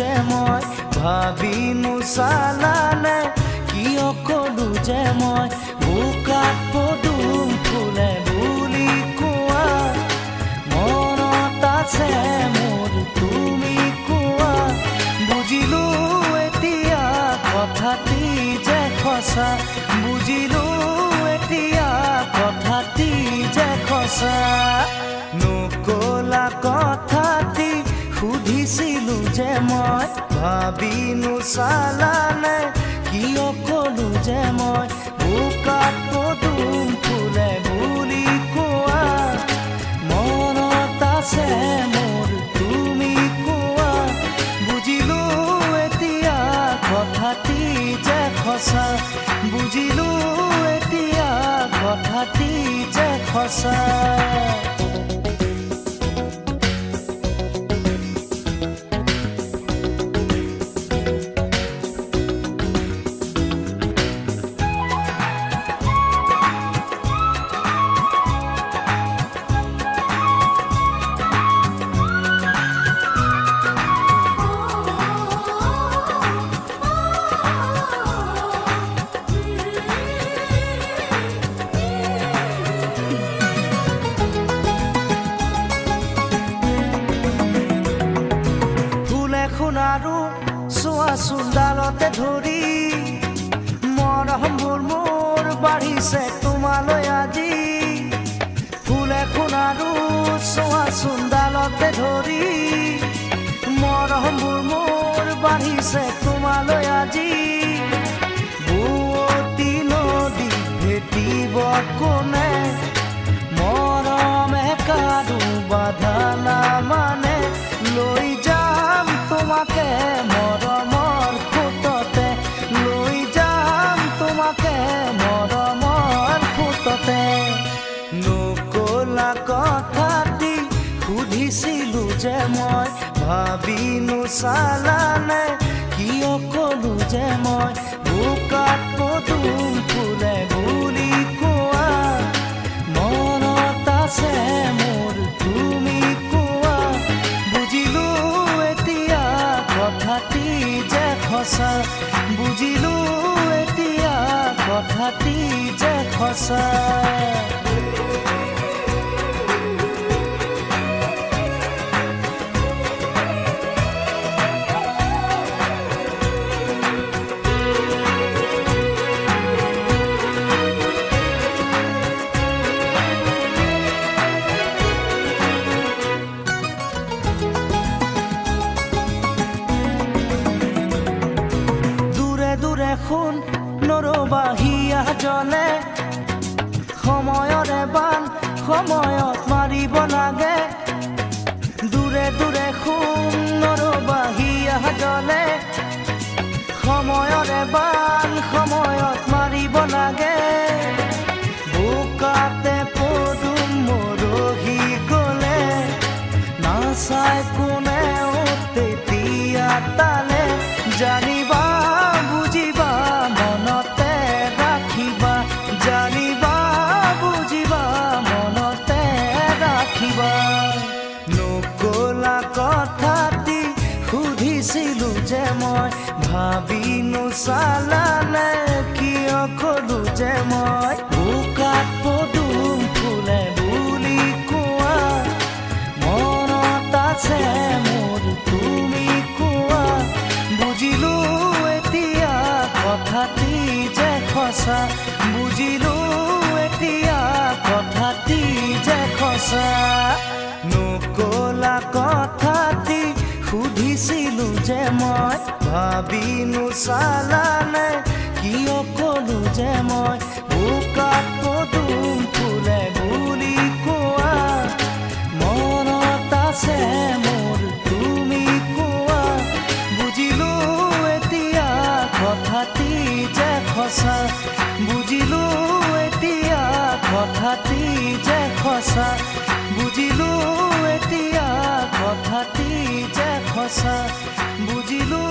যে মই ভাবি নোচালানে কিয় কলো যে মই বোকাত পদুম ফুলে বুলি কোৱা মনত আছে মোৰ তুমি কোৱা বুজিলো এতিয়া কথাটি যে সঁচা বুজিলো এতিয়া কথাটি যে সঁচা নকলা কথাটি সুধিছিলো যে মই ভাবি নোচালানে কিয় কলো যে মই বোকাত পদুম ফুলে বুলি কোৱা মনত আছে মোৰ তুমি কোৱা বুজিলো এতিয়া কথাটি যে সঁচা বুজিলো এতিয়া কথাটি যে সঁচা আৰু চোৱাচোন ডালতে ধৰি মৰমবোৰ মোৰ বাঢ়িছে তোমালৈ আজি ফুল এখন আৰু চোৱাচোন ডালতে ধৰি মৰমবোৰ মোৰ বাঢ়িছে তোমালৈ আজি বুৱতী নদী ভেটিব কোনে মৰমে কাৰো বাধা নামানে লৈ যাম তোমাকে মৰমৰ ফুটতে লৈ যাম তোমাকে মৰমৰ ফুটতে নকলা কথাটি সুধিছিলো যে মই ভাবি নোচালানে কিয় কলো যে মই বোকাত পদুম ফুলে বুলি কোৱা মনত আছে মোৰ তুমি কোৱা বুজিলো এতিয়া কথাটি যে সঁচা বুজিলো এতিয়া কথাটি যে সঁচা দেখোন নৰবাহিয়া জলে সময়ৰে বান সময়ত মাৰিব লাগে দূৰে দূৰে শুন নৰবাহিয়া জলে সময়ৰে বান সময়ত মাৰিব লাগে বোকাতে পদুম মৰহি গলে নাচাই কোনেও তেতিয়া তালে জানিবা বুজিবা মনতে ৰাখিবা জানিবা বুজিবা মনতে ৰাখিবা নকলা কথাটি সুধিছিলো যে মই ভাবি নোচালানে কিয় কলো যে মই বোকাত পদুম ফুলে বুলি কোৱা মনত আছে মোৰ তুমি কোৱা বুজিলো এতিয়া কথাটি যে সঁচা বুজিলো এতিয়া কথাটি যে সঁচা নকলা কথাটি সুধিছিলো যে মই ভাবি নোচালানে কিয় কলো যে মই বোকাত পদুম ফুলে বুলি কোৱা মনত আছে মোৰ তুমি কোৱা বুজিলো এতিয়া কথাটি যে সঁচা বুজিলো এতিয়া কথাটি যে সঁচা বুজিলো এতিয়া কথাটি যে সঁচা বুজিলো